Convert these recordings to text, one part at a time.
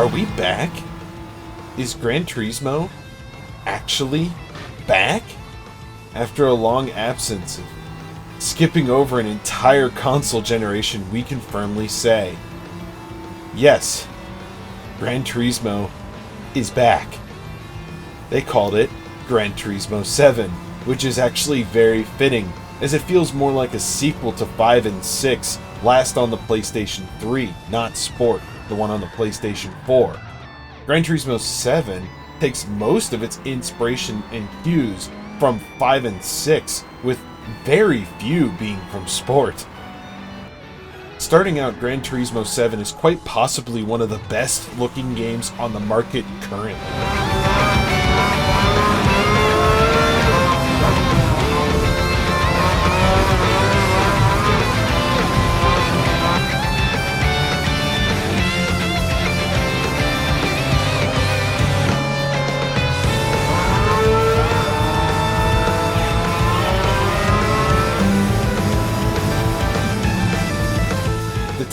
Are we back? Is Gran Turismo actually back? After a long absence, skipping over an entire console generation, we can firmly say, yes, Gran Turismo is back. They called it Gran Turismo 7, which is actually very fitting, as it feels more like a sequel to 5 and 6, last on the PlayStation 3, not Sport, the one on the PlayStation 4. Gran Turismo 7 takes most of its inspiration and cues from 5 and 6, with very few being from Sport. Starting out, Gran Turismo 7 is quite possibly one of the best looking games on the market currently.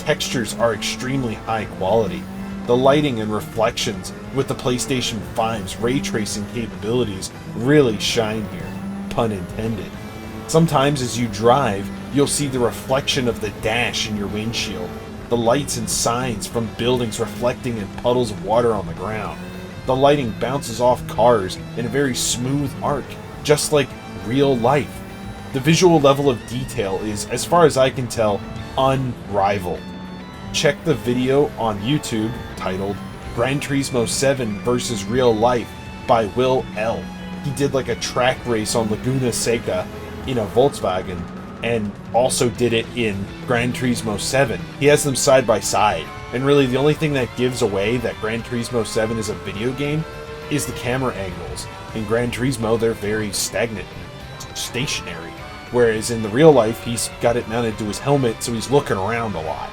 Textures are extremely high quality. The lighting and reflections with the PlayStation 5's ray tracing capabilities really shine here, pun intended. Sometimes as you drive, you'll see the reflection of the dash in your windshield, the lights and signs from buildings reflecting in puddles of water on the ground. The lighting bounces off cars in a very smooth arc, just like real life. The visual level of detail is, as far as I can tell, unrivaled. Check the video on YouTube titled Gran Turismo 7 vs. Real Life by Will L. He did like a track race on Laguna Seca in a Volkswagen and also did it in Gran Turismo 7. He has them side by side, and really the only thing that gives away that Gran Turismo 7 is a video game is the camera angles. In Gran Turismo, they're very stagnant, stationary, whereas in the real life, he's got it mounted to his helmet, so he's looking around a lot.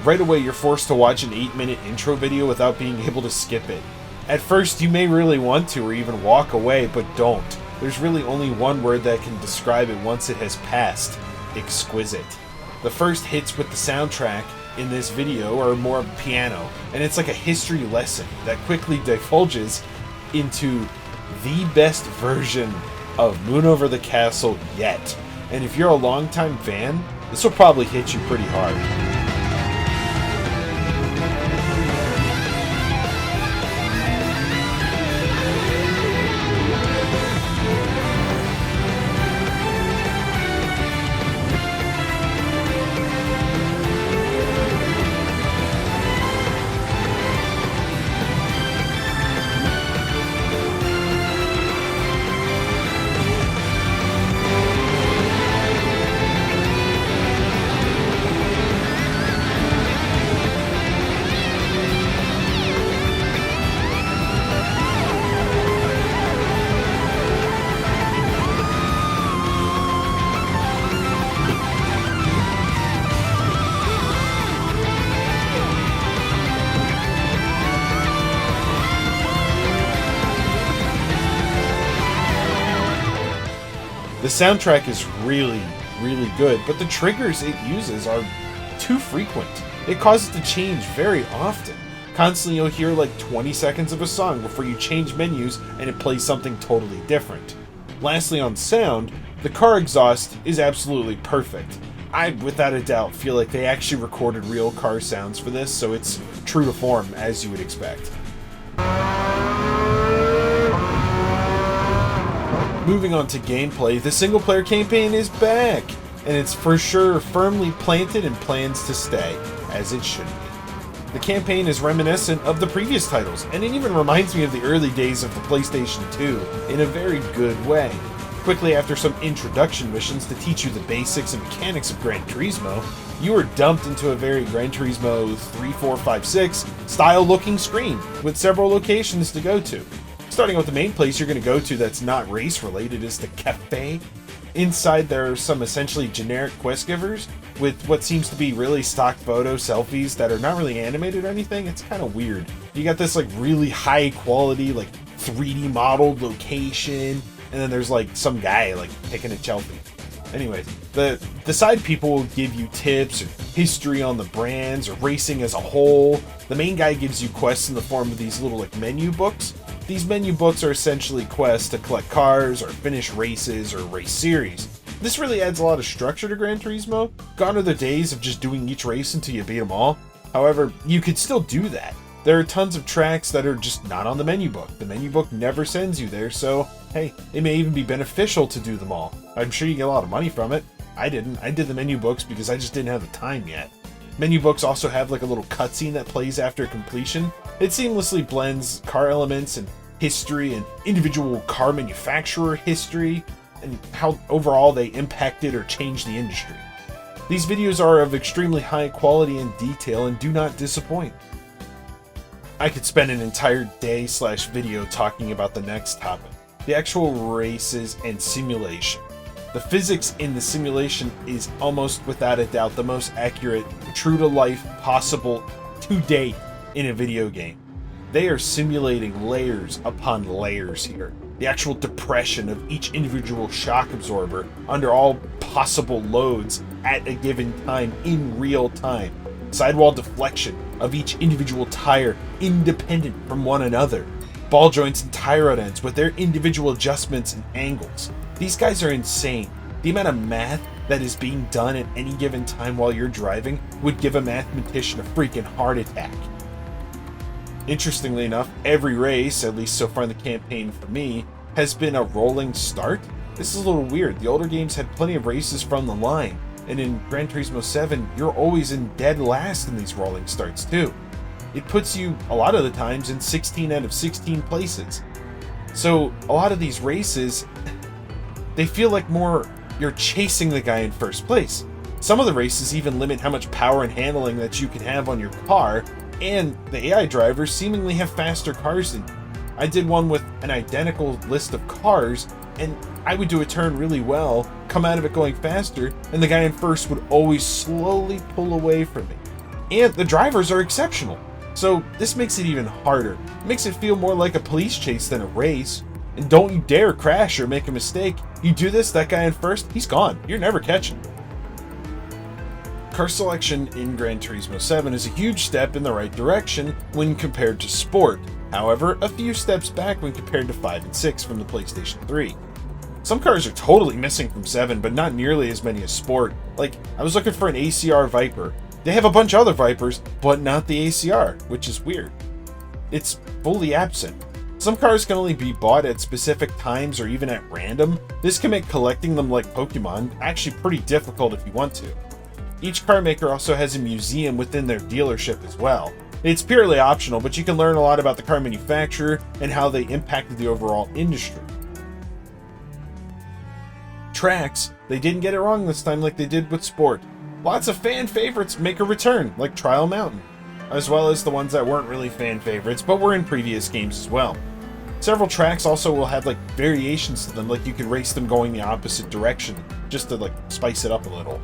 Right away, you're forced to watch an 8-minute intro video without being able to skip it. At first, you may really want to or even walk away, but don't. There's really only one word that can describe it once it has passed: exquisite. The first hits with the soundtrack in this video are more piano, and it's like a history lesson that quickly divulges into the best version of Moon Over the Castle yet. And if you're a longtime fan, this will probably hit you pretty hard. The soundtrack is really, really good, but the triggers it uses are too frequent. It causes to change very often. Constantly you'll hear like 20 seconds of a song before you change menus and it plays something totally different. Lastly, on sound, the car exhaust is absolutely perfect. I, without a doubt, feel like they actually recorded real car sounds for this, so it's true to form, as you would expect. Moving on to gameplay, the single-player campaign is back, and it's for sure firmly planted and plans to stay, as it should be. The campaign is reminiscent of the previous titles, and it even reminds me of the early days of the PlayStation 2 in a very good way. Quickly after some introduction missions to teach you the basics and mechanics of Gran Turismo, you are dumped into a very Gran Turismo 3, 4, 5, 6 style-looking screen with several locations to go to. Starting with the main place you're going to go to that's not race-related is the cafe. Inside there are some essentially generic quest givers with what seems to be really stock photo selfies that are not really animated or anything. It's kind of weird. You got this like really high quality like 3D modeled location, and then there's like some guy like taking a selfie. Anyways, the side people will give you tips or history on the brands or racing as a whole. The main guy gives you quests in the form of these little like menu books. These menu books are essentially quests to collect cars or finish races or race series. This really adds a lot of structure to Gran Turismo. Gone are the days of just doing each race until you beat them all. However, you could still do that. There are tons of tracks that are just not on the menu book. The menu book never sends you there, so hey, it may even be beneficial to do them all. I'm sure you get a lot of money from it. I didn't. I did the menu books because I just didn't have the time yet. Menu books also have like a little cutscene that plays after completion. It seamlessly blends car elements and history and individual car manufacturer history and how overall they impacted or changed the industry. These videos are of extremely high quality and detail and do not disappoint. I could spend an entire day/video talking about the next topic, the actual races and simulation. The physics in the simulation is almost without a doubt the most accurate, true to life possible to date in a video game. They are simulating layers upon layers here. The actual depression of each individual shock absorber under all possible loads at a given time in real time. Sidewall deflection of each individual tire independent from one another. Ball joints and tie rod ends with their individual adjustments and angles. These guys are insane. The amount of math that is being done at any given time while you're driving would give a mathematician a freaking heart attack. Interestingly enough, every race, at least so far in the campaign for me, has been a rolling start. This is a little weird. The older games had plenty of races from the line, and in Gran Turismo 7, you're always in dead last in these rolling starts too. It puts you, a lot of the times, in 16 out of 16 places. So, a lot of these races, they feel like more you're chasing the guy in first place. Some of the races even limit how much power and handling that you can have on your car, and the AI drivers seemingly have faster cars than you. I did one with an identical list of cars, and I would do a turn really well, come out of it going faster, and the guy in first would always slowly pull away from me. And the drivers are exceptional, so this makes it even harder. It makes it feel more like a police chase than a race. And don't you dare crash or make a mistake. You do this, that guy in first, he's gone. You're never catching him. Car selection in Gran Turismo 7 is a huge step in the right direction when compared to Sport. However, a few steps back when compared to 5 and 6 from the PlayStation 3. Some cars are totally missing from 7, but not nearly as many as Sport. Like, I was looking for an ACR Viper. They have a bunch of other Vipers, but not the ACR, which is weird. It's fully absent. Some cars can only be bought at specific times or even at random. This can make collecting them like Pokemon actually pretty difficult if you want to. Each car maker also has a museum within their dealership as well. It's purely optional, but you can learn a lot about the car manufacturer and how they impacted the overall industry. Tracks, they didn't get it wrong this time like they did with Sport. Lots of fan favorites make a return, like Trial Mountain, as well as the ones that weren't really fan favorites, but were in previous games as well. Several tracks also will have like variations to them, like you can race them going the opposite direction, just to like spice it up a little.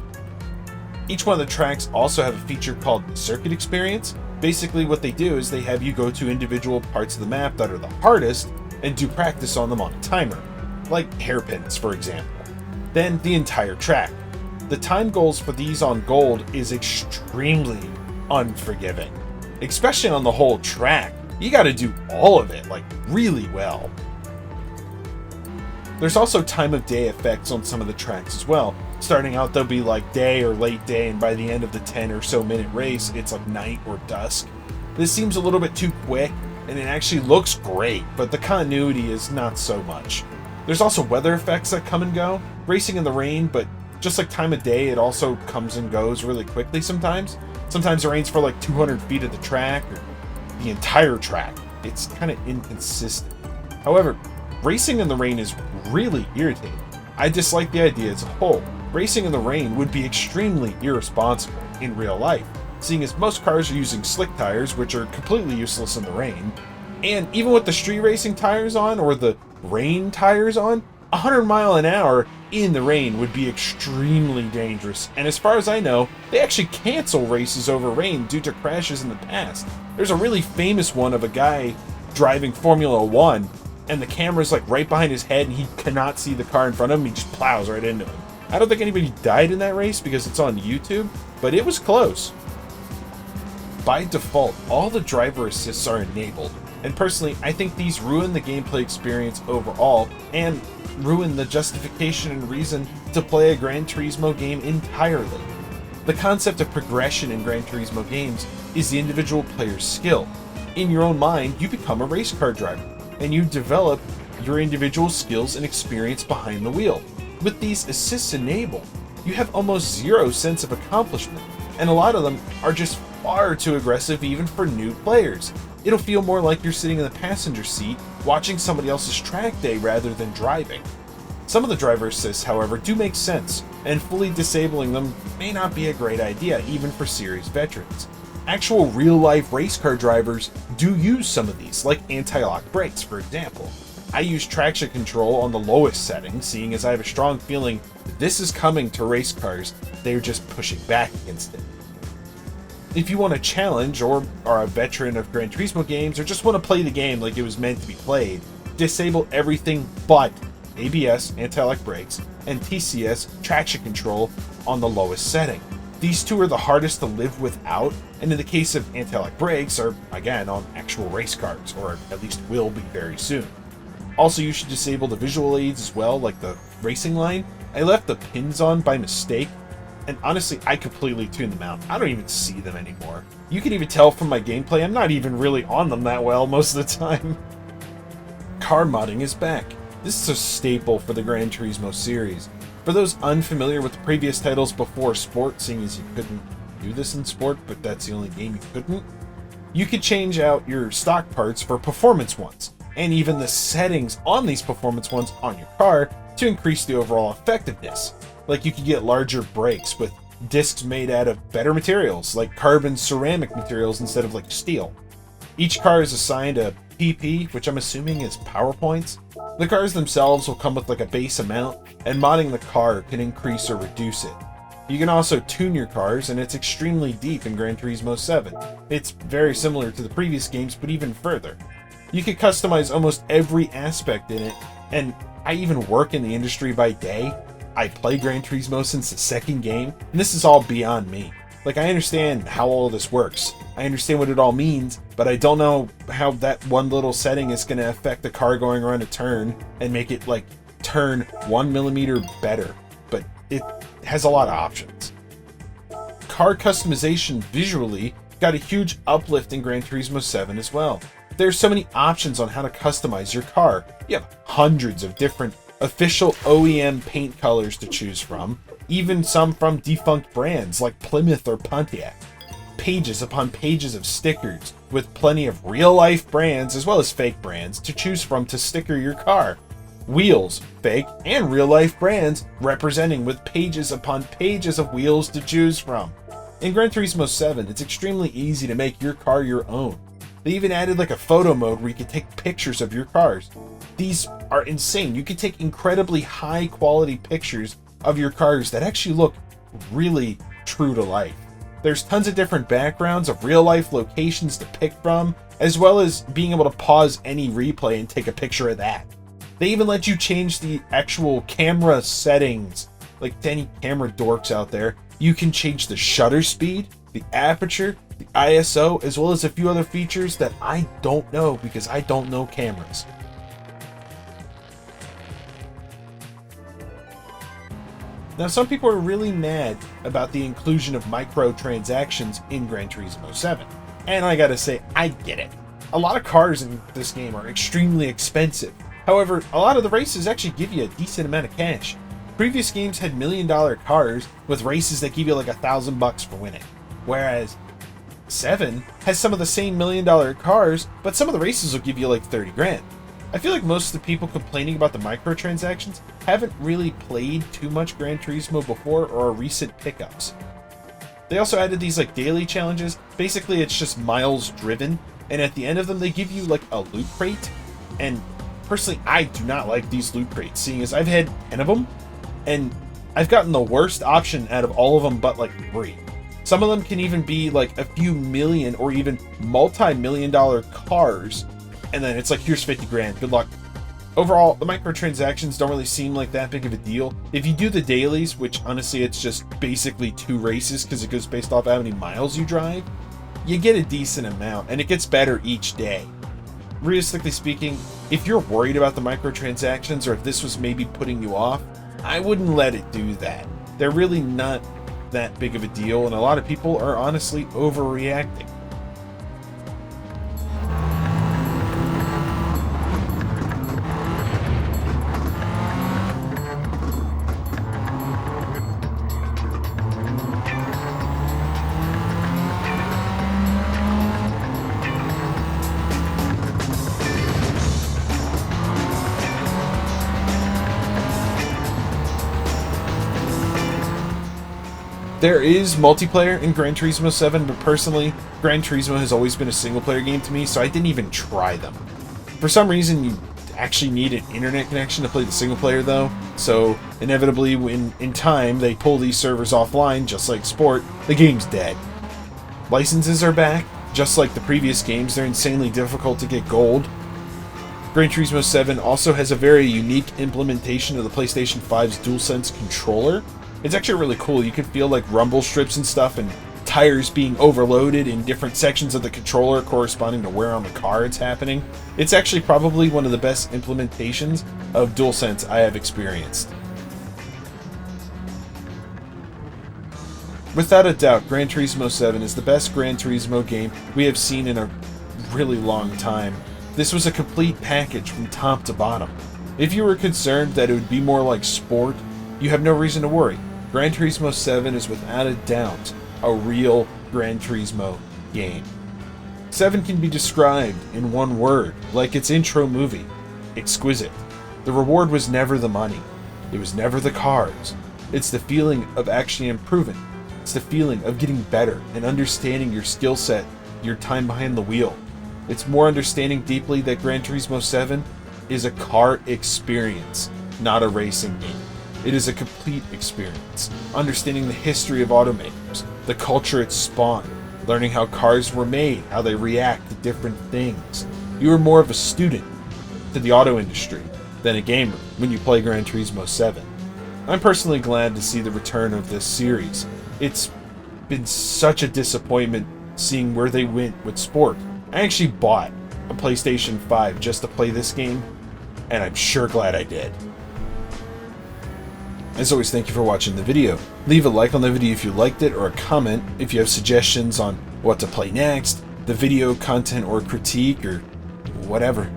Each one of the tracks also have a feature called the Circuit Experience. Basically what they do is they have you go to individual parts of the map that are the hardest and do practice on them on a timer, like hairpins for example. Then the entire track. The time goals for these on Gold is extremely unforgiving, especially on the whole track. You gotta do all of it, like really well. There's also time of day effects on some of the tracks as well. Starting out they'll be like day or late day, and by the end of the 10 or so minute race it's like night or dusk. This seems a little bit too quick, and it actually looks great, but the continuity is not so much. There's also weather effects that come and go. Racing in the rain, but just like time of day, it also comes and goes really quickly sometimes. Sometimes it rains for like 200 feet of the track, or the entire track. It's kind of inconsistent. However, racing in the rain is really irritating. I dislike the idea as a whole. Racing in the rain would be extremely irresponsible in real life, seeing as most cars are using slick tires, which are completely useless in the rain. And even with the street racing tires on, or the rain tires on, 100 miles an hour in the rain would be extremely dangerous. And as far as I know, they actually cancel races over rain due to crashes in the past. There's a really famous one of a guy driving Formula 1, and the camera's like right behind his head and he cannot see the car in front of him, he just plows right into him. I don't think anybody died in that race because it's on YouTube, but it was close. By default, all the driver assists are enabled, and personally, I think these ruin the gameplay experience overall, and ruin the justification and reason to play a Gran Turismo game entirely. The concept of progression in Gran Turismo games is the individual player's skill. In your own mind, you become a race car driver, and you develop your individual skills and experience behind the wheel. With these assists enabled, you have almost zero sense of accomplishment, and a lot of them are just far too aggressive even for new players. It'll feel more like you're sitting in the passenger seat watching somebody else's track day rather than driving. Some of the driver assists, however, do make sense, and fully disabling them may not be a great idea even for series veterans. Actual real-life race car drivers do use some of these, like anti-lock brakes, for example. I use traction control on the lowest setting, seeing as I have a strong feeling that this is coming to race cars, they're just pushing back against it. If you want a challenge, or are a veteran of Gran Turismo games, or just want to play the game like it was meant to be played, disable everything but ABS, anti-lock brakes, and TCS, traction control, on the lowest setting. These two are the hardest to live without, and in the case of anti-lock brakes, are again on actual race cars, or at least will be very soon. Also, you should disable the visual aids as well, like the racing line. I left the pins on by mistake, and honestly, I completely tuned them out. I don't even see them anymore. You can even tell from my gameplay, I'm not even really on them that well most of the time. Car modding is back. This is a staple for the Gran Turismo series. For those unfamiliar with the previous titles before Sport, seeing as you couldn't do this in Sport, but that's the only game you couldn't, you could change out your stock parts for performance ones, and even the settings on these performance ones on your car to increase the overall effectiveness. Like you could get larger brakes with discs made out of better materials, like carbon ceramic materials instead of like steel. Each car is assigned a PP, which I'm assuming is power points. The cars themselves will come with like a base amount, and modding the car can increase or reduce it. You can also tune your cars, and it's extremely deep in Gran Turismo 7. It's very similar to the previous games, but even further. You can customize almost every aspect in it, and I even work in the industry by day. I play Gran Turismo since the second game, and this is all beyond me. Like, I understand how all this works. I understand what it all means, but I don't know how that one little setting is going to affect the car going around a turn and make it, like, turn 1 millimeter better. But it has a lot of options. Car customization visually got a huge uplift in Gran Turismo 7 as well. There's so many options on how to customize your car. You have hundreds of different official OEM paint colors to choose from, even some from defunct brands like Plymouth or Pontiac. Pages upon pages of stickers with plenty of real-life brands as well as fake brands to choose from to sticker your car. Wheels, fake and real-life brands representing with pages upon pages of wheels to choose from. In Gran Turismo 7, it's extremely easy to make your car your own. They even added like a photo mode where you can take pictures of your cars. These are insane. You can take incredibly high quality pictures of your cars that actually look really true to life. There's tons of different backgrounds of real life locations to pick from, as well as being able to pause any replay and take a picture of that. They even let you change the actual camera settings. Like to any camera dorks out there, you can change the shutter speed, the aperture, the ISO, as well as a few other features that I don't know because I don't know cameras. Now, some people are really mad about the inclusion of microtransactions in Gran Turismo 7. And I gotta say, I get it. A lot of cars in this game are extremely expensive. However, a lot of the races actually give you a decent amount of cash. Previous games had $1 million cars with races that give you like $1,000 for winning. Whereas 7 has some of the same $1 million cars, but some of the races will give you like 30 grand. I feel like most of the people complaining about the microtransactions haven't really played too much Gran Turismo before or are recent pickups. They also added these like daily challenges. Basically, it's just miles driven, and at the end of them, they give you like a loot crate. And personally, I do not like these loot crates, seeing as I've had 10 of them, and I've gotten the worst option out of all of them but like 3. Some of them can even be like a few million or even multi-million dollar cars, and then it's like, here's 50 grand, good luck. Overall, the microtransactions don't really seem like that big of a deal. If you do the dailies, which honestly it's just basically 2 races because it goes based off how many miles you drive, you get a decent amount, and it gets better each day. Realistically speaking, if you're worried about the microtransactions or if this was maybe putting you off, I wouldn't let it do that. They're really not that big of a deal, and a lot of people are honestly overreacting. There is multiplayer in Gran Turismo 7, but personally, Gran Turismo has always been a single-player game to me, so I didn't even try them. For some reason, you actually need an internet connection to play the single-player, though, so inevitably, when in time they pull these servers offline, just like Sport, the game's dead. Licenses are back. Just like the previous games, they're insanely difficult to get gold. Gran Turismo 7 also has a very unique implementation of the PlayStation 5's DualSense controller. It's actually really cool. You can feel like rumble strips and stuff and tires being overloaded in different sections of the controller corresponding to where on the car it's happening. It's actually probably one of the best implementations of DualSense I have experienced. Without a doubt, Gran Turismo 7 is the best Gran Turismo game we have seen in a really long time. This was a complete package from top to bottom. If you were concerned that it would be more like Sport, you have no reason to worry. Gran Turismo 7 is without a doubt a real Gran Turismo game. 7 can be described in one word, like its intro movie: exquisite. The reward was never the money. It was never the cars. It's the feeling of actually improving. It's the feeling of getting better and understanding your skill set, your time behind the wheel. It's more understanding deeply that Gran Turismo 7 is a car experience, not a racing game. It is a complete experience, understanding the history of automakers, the culture it spawned, learning how cars were made, how they react to different things. You are more of a student to the auto industry than a gamer when you play Gran Turismo 7. I'm personally glad to see the return of this series. It's been such a disappointment seeing where they went with Sport. I actually bought a PlayStation 5 just to play this game, and I'm sure glad I did. As always, thank you for watching the video. Leave a like on the video if you liked it, or a comment if you have suggestions on what to play next, the video content or critique, or whatever.